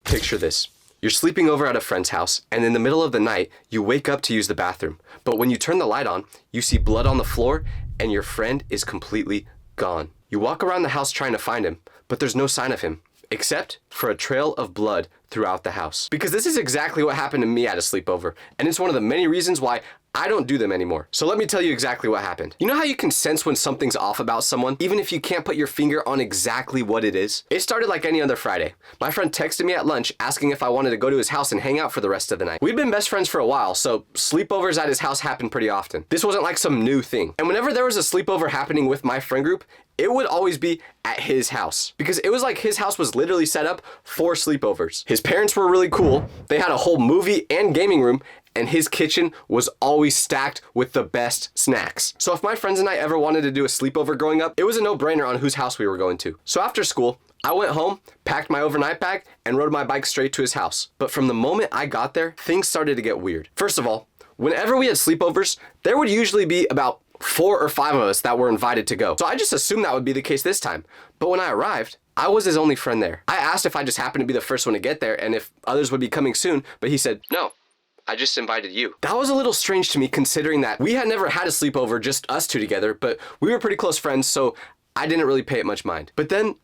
Picture this. You're sleeping over at a friend's house, and in the middle of the night, you wake up to use the bathroom. But when you turn the light on, you see blood on the floor, and your friend is completely gone. You walk around the house trying to find him, but there's no sign of him, except for a trail of blood throughout the house. Because this is exactly what happened to me at a sleepover, and it's one of the many reasons why I don't do them anymore. So let me tell you exactly what happened. You know how you can sense when something's off about someone, even if you can't put your finger on exactly what it is? It started like any other Friday. My friend texted me at lunch asking if I wanted to go to his house and hang out for the rest of the night. We'd been best friends for a while, so sleepovers at his house happened pretty often. This wasn't like some new thing. And whenever there was a sleepover happening with my friend group, it would always be at his house, because it was like his house was literally set up for sleepovers. His parents were really cool. They had a whole movie and gaming room, and his kitchen was always stacked with the best snacks. So if my friends and I ever wanted to do a sleepover growing up, it was a no-brainer on whose house we were going to. So after school, I went home, packed my overnight bag, and rode my bike straight to his house. But from the moment I got there, things started to get weird. First of all, whenever we had sleepovers, there would usually be about 4 or 5 of us that were invited to go. So I just assumed that would be the case this time. But when I arrived, I was his only friend there. I asked if I just happened to be the first one to get there and if others would be coming soon, but he said, "No, I just invited you." That was a little strange to me, considering that we had never had a sleepover, just us two together, but we were pretty close friends, so I didn't really pay it much mind. But then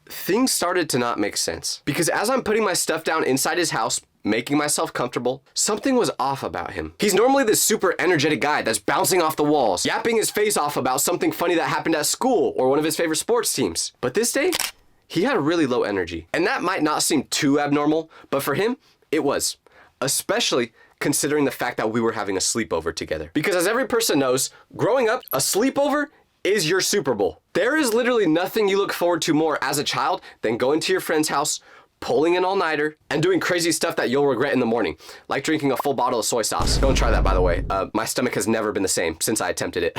things started to not make sense, because as I'm putting my stuff down inside his house, making myself comfortable, something was off about him. He's normally this super energetic guy that's bouncing off the walls, yapping his face off about something funny that happened at school or one of his favorite sports teams. But this day, he had really low energy. And that might not seem too abnormal, but for him, it was. Especially considering the fact that we were having a sleepover together. Because as every person knows, growing up, a sleepover is your Super Bowl. There is literally nothing you look forward to more as a child than going to your friend's house, pulling an all-nighter, and doing crazy stuff that you'll regret in the morning, like drinking a full bottle of soy sauce. Don't try that, by the way. My stomach has never been the same since I attempted it.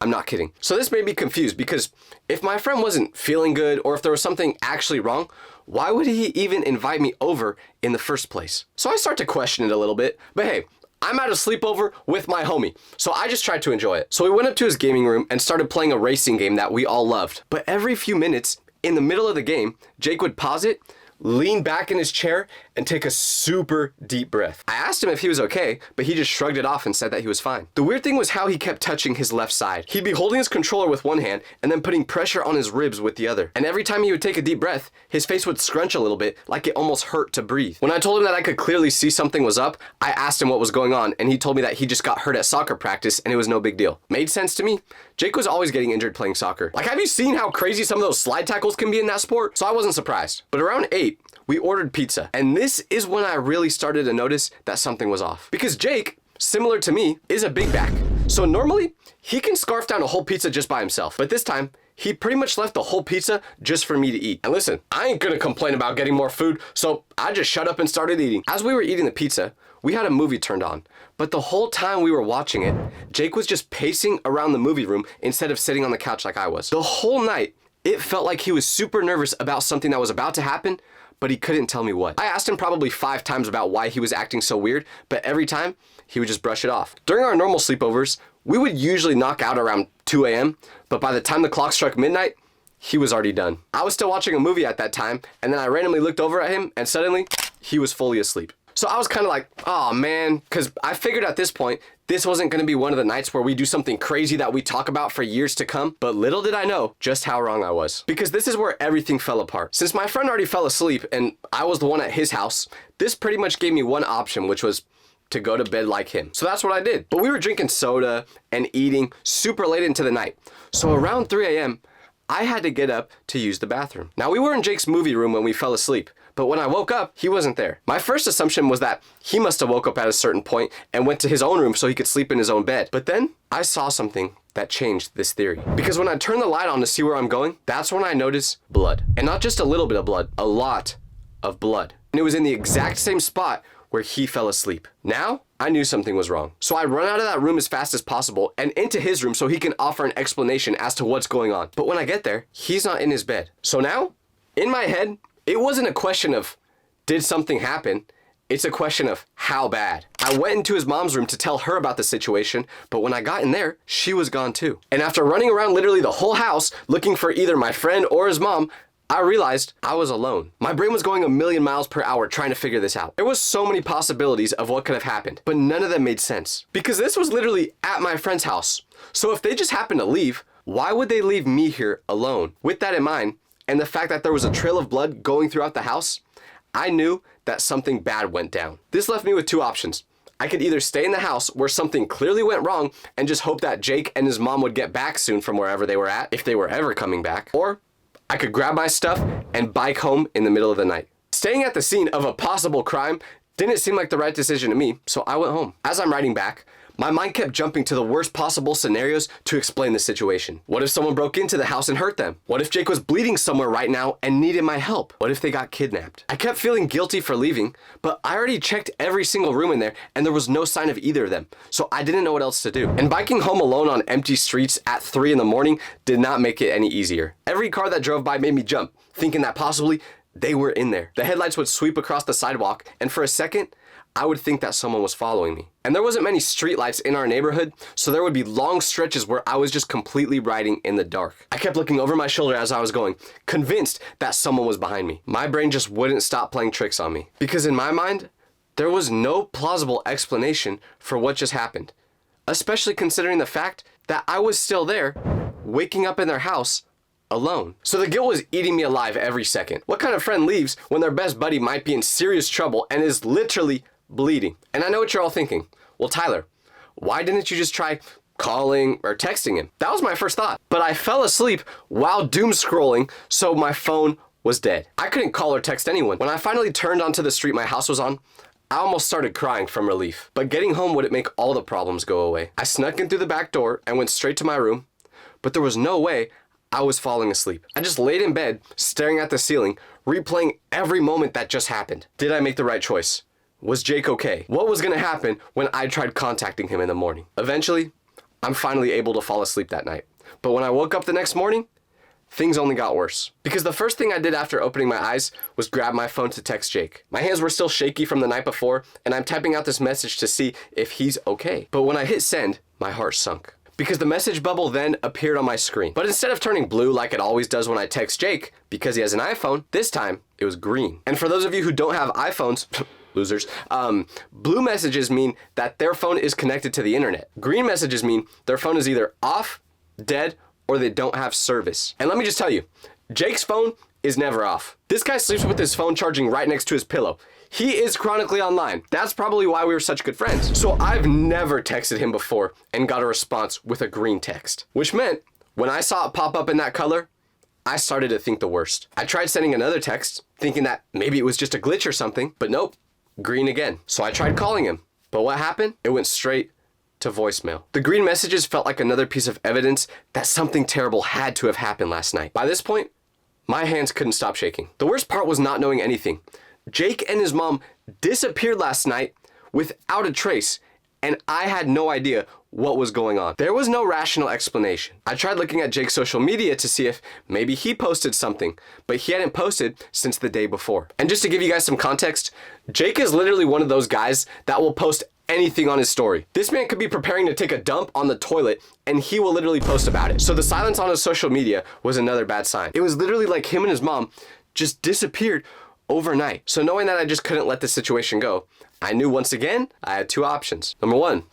I'm not kidding. So this made me confused, because if my friend wasn't feeling good or if there was something actually wrong, why would he even invite me over in the first place? So I start to question it a little bit, but hey, I'm at a sleepover with my homie, so I just tried to enjoy it. So we went up to his gaming room and started playing a racing game that we all loved. But every few minutes, in the middle of the game, Jake would pause it, lean back in his chair, and take a super deep breath. I asked him if he was okay, but he just shrugged it off and said that he was fine. The weird thing was how he kept touching his left side. He'd be holding his controller with one hand and then putting pressure on his ribs with the other. And every time he would take a deep breath, his face would scrunch a little bit, like it almost hurt to breathe. When I told him that I could clearly see something was up, I asked him what was going on, and he told me that he just got hurt at soccer practice and it was no big deal. Made sense to me. Jake was always getting injured playing soccer. Like, have you seen how crazy some of those slide tackles can be in that sport? So I wasn't surprised. But around 8, we ordered pizza. And this is when I really started to notice that something was off. Because Jake, similar to me, is a big back. So normally, he can scarf down a whole pizza just by himself. But this time, he pretty much left the whole pizza just for me to eat. And listen, I ain't gonna complain about getting more food, so I just shut up and started eating. As we were eating the pizza, we had a movie turned on. But the whole time we were watching it, Jake was just pacing around the movie room instead of sitting on the couch like I was. The whole night, it felt like he was super nervous about something that was about to happen, but he couldn't tell me what. I asked him probably 5 times about why he was acting so weird, but every time, he would just brush it off. During our normal sleepovers, we would usually knock out around 2 a.m., but by the time the clock struck midnight, he was already done. I was still watching a movie at that time, and then I randomly looked over at him, and suddenly, he was fully asleep. So I was kind of like, oh man, because I figured at this point, this wasn't going to be one of the nights where we do something crazy that we talk about for years to come. But little did I know just how wrong I was. Because this is where everything fell apart. Since my friend already fell asleep and I was the one at his house, this pretty much gave me one option, which was to go to bed like him. So that's what I did. But we were drinking soda and eating super late into the night. So around 3 a.m., I had to get up to use the bathroom. Now, we were in Jake's movie room when we fell asleep, but when I woke up, he wasn't there. My first assumption was that he must have woke up at a certain point and went to his own room so he could sleep in his own bed. But then I saw something that changed this theory. Because when I turned the light on to see where I'm going, that's when I noticed blood. And not just a little bit of blood, a lot of blood. And it was in the exact same spot where he fell asleep. Now, I knew something was wrong. So I run out of that room as fast as possible and into his room so he can offer an explanation as to what's going on. But when I get there, he's not in his bed. So now, in my head, it wasn't a question of, did something happen? It's a question of how bad. I went into his mom's room to tell her about the situation, but when I got in there, she was gone too. And after running around literally the whole house looking for either my friend or his mom, I realized I was alone. My brain was going a million miles per hour trying to figure this out. There was so many possibilities of what could have happened, but none of them made sense. Because this was literally at my friend's house. So if they just happened to leave, why would they leave me here alone? With that in mind, and the fact that there was a trail of blood going throughout the house, I knew that something bad went down. This left me with two options. I could either stay in the house where something clearly went wrong and just hope that Jake and his mom would get back soon from wherever they were at, if they were ever coming back, or I could grab my stuff and bike home in the middle of the night. Staying at the scene of a possible crime didn't seem like the right decision to me, so I went home. As I'm riding back, my mind kept jumping to the worst possible scenarios to explain the situation. What if someone broke into the house and hurt them? What if Jake was bleeding somewhere right now and needed my help? What if they got kidnapped? I kept feeling guilty for leaving, but I already checked every single room in there and there was no sign of either of them, so I didn't know what else to do. And biking home alone on empty streets at 3 in the morning did not make it any easier. Every car that drove by made me jump, thinking that possibly they were in there. The headlights would sweep across the sidewalk, and for a second, I would think that someone was following me. And there wasn't many streetlights in our neighborhood, so there would be long stretches where I was just completely riding in the dark. I kept looking over my shoulder as I was going, convinced that someone was behind me. My brain just wouldn't stop playing tricks on me. Because in my mind, there was no plausible explanation for what just happened. Especially considering the fact that I was still there, waking up in their house, alone. So the guilt was eating me alive every second. What kind of friend leaves when their best buddy might be in serious trouble and is literally bleeding? And I know what you're all thinking. Well, Tyler, why didn't you just try calling or texting him? That was my first thought. But I fell asleep while doom scrolling, so my phone was dead. I couldn't call or text anyone. When I finally turned onto the street my house was on, I almost started crying from relief. But getting home wouldn't make all the problems go away. I snuck in through the back door and went straight to my room, but there was no way I was falling asleep. I just laid in bed, staring at the ceiling, replaying every moment that just happened. Did I make the right choice? Was Jake okay? What was gonna happen when I tried contacting him in the morning? Eventually, I'm finally able to fall asleep that night. But when I woke up the next morning, things only got worse. Because the first thing I did after opening my eyes was grab my phone to text Jake. My hands were still shaky from the night before, and I'm typing out this message to see if he's okay. But when I hit send, my heart sunk. Because the message bubble then appeared on my screen. But instead of turning blue like it always does when I text Jake, because he has an iPhone, this time it was green. And for those of you who don't have iPhones, losers, blue messages mean that their phone is connected to the internet. Green messages mean their phone is either off, dead, or they don't have service. And let me just tell you, Jake's phone is never off. This guy sleeps with his phone charging right next to his pillow. He is chronically online. That's probably why we were such good friends. So I've never texted him before and got a response with a green text, which meant when I saw it pop up in that color, I started to think the worst. I tried sending another text, thinking that maybe it was just a glitch or something, but nope, green again. So I tried calling him, but what happened? It went straight to voicemail. The green messages felt like another piece of evidence that something terrible had to have happened last night. By this point, my hands couldn't stop shaking. The worst part was not knowing anything. Jake and his mom disappeared last night without a trace, and I had no idea what was going on. There was no rational explanation. I tried looking at Jake's social media to see if maybe he posted something, but he hadn't posted since the day before. And just to give you guys some context, Jake is literally one of those guys that will post anything on his story. This man could be preparing to take a dump on the toilet and he will literally post about it. So the silence on his social media was another bad sign. It was literally like him and his mom just disappeared overnight. So knowing that I just couldn't let the situation go, I knew once again I had two options. Number one,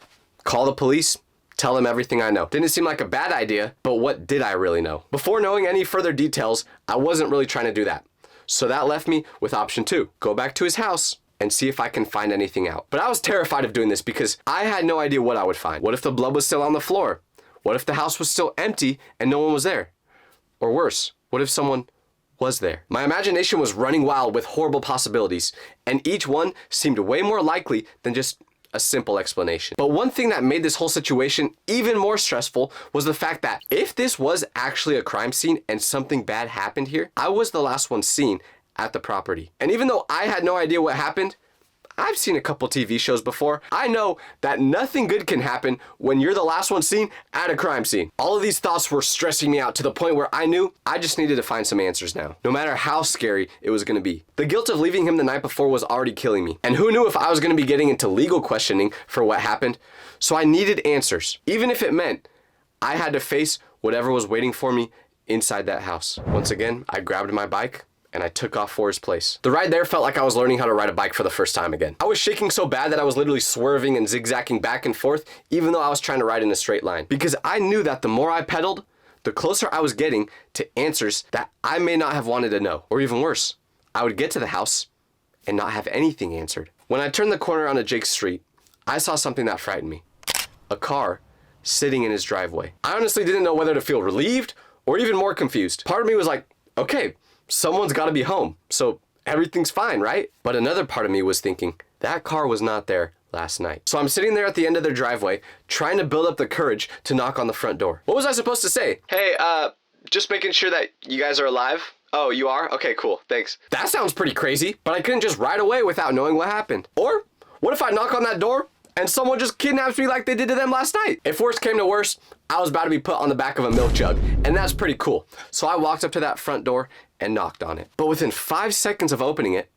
call the police, tell them everything I know. Didn't seem like a bad idea, but what did I really know? Before knowing any further details, I wasn't really trying to do that. So that left me with option two, go back to his house and see if I can find anything out. But I was terrified of doing this because I had no idea what I would find. What if the blood was still on the floor? What if the house was still empty and no one was there? Or worse, what if someone was there? My imagination was running wild with horrible possibilities, and each one seemed way more likely than just a simple explanation. But one thing that made this whole situation even more stressful was the fact that if this was actually a crime scene and something bad happened here, I was the last one seen at the property. And even though I had no idea what happened, I've seen a couple TV shows before. I know that nothing good can happen when you're the last one seen at a crime scene. All of these thoughts were stressing me out to the point where I knew I just needed to find some answers now, no matter how scary it was gonna be. The guilt of leaving him the night before was already killing me. And who knew if I was gonna be getting into legal questioning for what happened? So I needed answers, even if it meant I had to face whatever was waiting for me inside that house. Once again, I grabbed my bike and I took off for his place. The ride there felt like I was learning how to ride a bike for the first time again. I was shaking so bad that I was literally swerving and zigzagging back and forth, even though I was trying to ride in a straight line. Because I knew that the more I pedaled, the closer I was getting to answers that I may not have wanted to know. Or even worse, I would get to the house and not have anything answered. When I turned the corner onto Jake's street, I saw something that frightened me. A car sitting in his driveway. I honestly didn't know whether to feel relieved or even more confused. Part of me was like, okay, someone's got to be home, so everything's fine, right? But another part of me was thinking, that car was not there last night. So I'm sitting there at the end of their driveway, trying to build up the courage to knock on the front door. What was I supposed to say? Hey, just making sure that you guys are alive. Oh, you are? Okay, cool, thanks. That sounds pretty crazy, but I couldn't just ride away without knowing what happened. Or what if I knock on that door and someone just kidnaps me like they did to them last night? If worst came to worst, I was about to be put on the back of a milk jug, and that's pretty cool. So I walked up to that front door and knocked on it. But within 5 seconds of opening it,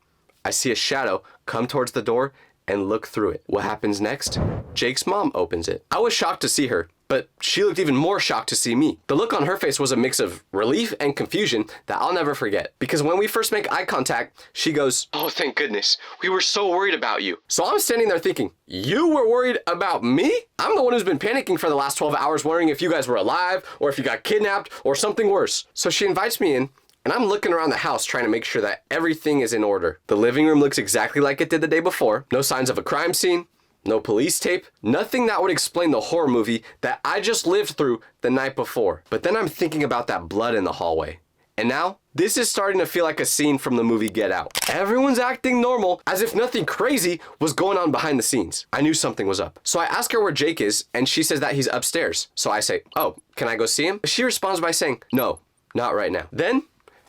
I see a shadow come towards the door and look through it. What happens next? Jake's mom opens it. I was shocked to see her, but she looked even more shocked to see me. The look on her face was a mix of relief and confusion that I'll never forget. Because when we first make eye contact, she goes, "Oh, thank goodness. We were so worried about you." So I'm standing there thinking, you were worried about me? I'm the one who's been panicking for the last 12 hours wondering if you guys were alive or if you got kidnapped or something worse. So she invites me in, and I'm looking around the house trying to make sure that everything is in order. The living room looks exactly like it did the day before. No signs of a crime scene. No police tape, nothing that would explain the horror movie that I just lived through the night before. But then I'm thinking about that blood in the hallway. And now, this is starting to feel like a scene from the movie Get Out. Everyone's acting normal, as if nothing crazy was going on behind the scenes. I knew something was up. So I ask her where Jake is, and she says that he's upstairs. So I say, "Oh, can I go see him?" She responds by saying, "No, not right now." Then,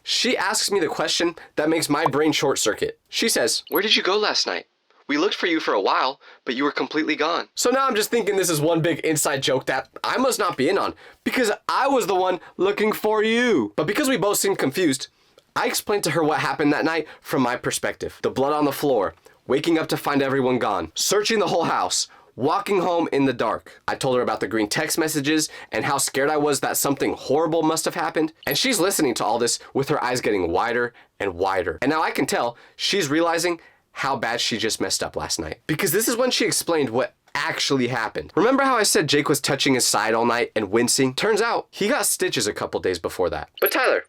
she asks me the question that makes my brain short circuit. She says, "Where did you go last night? We looked for you for a while, but you were completely gone." So now I'm just thinking this is one big inside joke that I must not be in on, because I was the one looking for you. But because we both seemed confused, I explained to her what happened that night from my perspective. The blood on the floor, waking up to find everyone gone, searching the whole house, walking home in the dark. I told her about the green text messages and how scared I was that something horrible must have happened. And she's listening to all this with her eyes getting wider and wider. And now I can tell she's realizing how bad she just messed up last night. Because this is when she explained what actually happened. Remember how I said Jake was touching his side all night and wincing? Turns out he got stitches a couple days before that. But Tyler,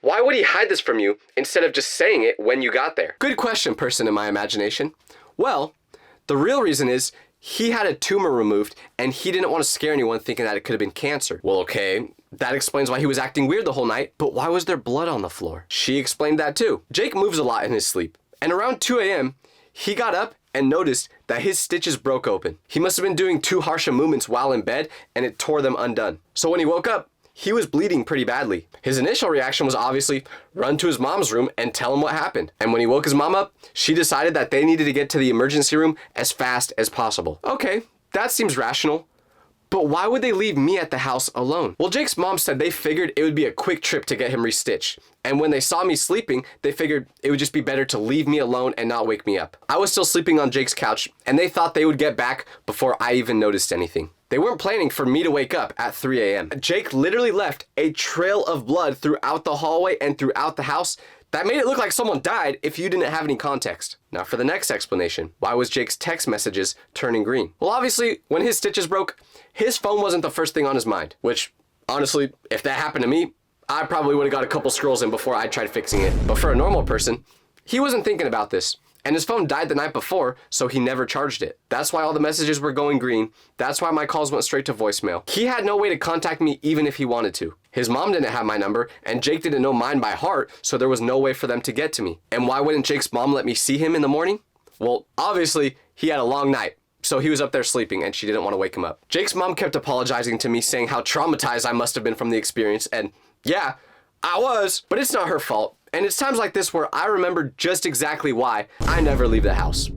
why would he hide this from you instead of just saying it when you got there? Good question, person in my imagination. Well, the real reason is he had a tumor removed and he didn't want to scare anyone thinking that it could have been cancer. Well, okay, that explains why he was acting weird the whole night, but why was there blood on the floor? She explained that too. Jake moves a lot in his sleep. And around 2 a.m., he got up and noticed that his stitches broke open. He must have been doing too harsh of movements while in bed, and it tore them undone. So when he woke up, he was bleeding pretty badly. His initial reaction was obviously run to his mom's room and tell him what happened. And when he woke his mom up, she decided that they needed to get to the emergency room as fast as possible. Okay, that seems rational. But why would they leave me at the house alone? Well, Jake's mom said they figured it would be a quick trip to get him restitched. And when they saw me sleeping, they figured it would just be better to leave me alone and not wake me up. I was still sleeping on Jake's couch, and they thought they would get back before I even noticed anything. They weren't planning for me to wake up at 3 a.m. Jake literally left a trail of blood throughout the hallway and throughout the house that made it look like someone died if you didn't have any context. Now for the next explanation. Why was Jake's text messages turning green? Well, obviously, when his stitches broke, his phone wasn't the first thing on his mind, which, honestly, if that happened to me, I probably would have got a couple scrolls in before I tried fixing it. But for a normal person, he wasn't thinking about this. And his phone died the night before, so he never charged it. That's why all the messages were going green. That's why my calls went straight to voicemail. He had no way to contact me even if he wanted to. His mom didn't have my number, and Jake didn't know mine by heart, so there was no way for them to get to me. And why wouldn't Jake's mom let me see him in the morning? Well, obviously, he had a long night. So he was up there sleeping and she didn't want to wake him up. Jake's mom kept apologizing to me, saying how traumatized I must have been from the experience, and yeah, I was, but it's not her fault. And it's times like this where I remember just exactly why I never leave the house.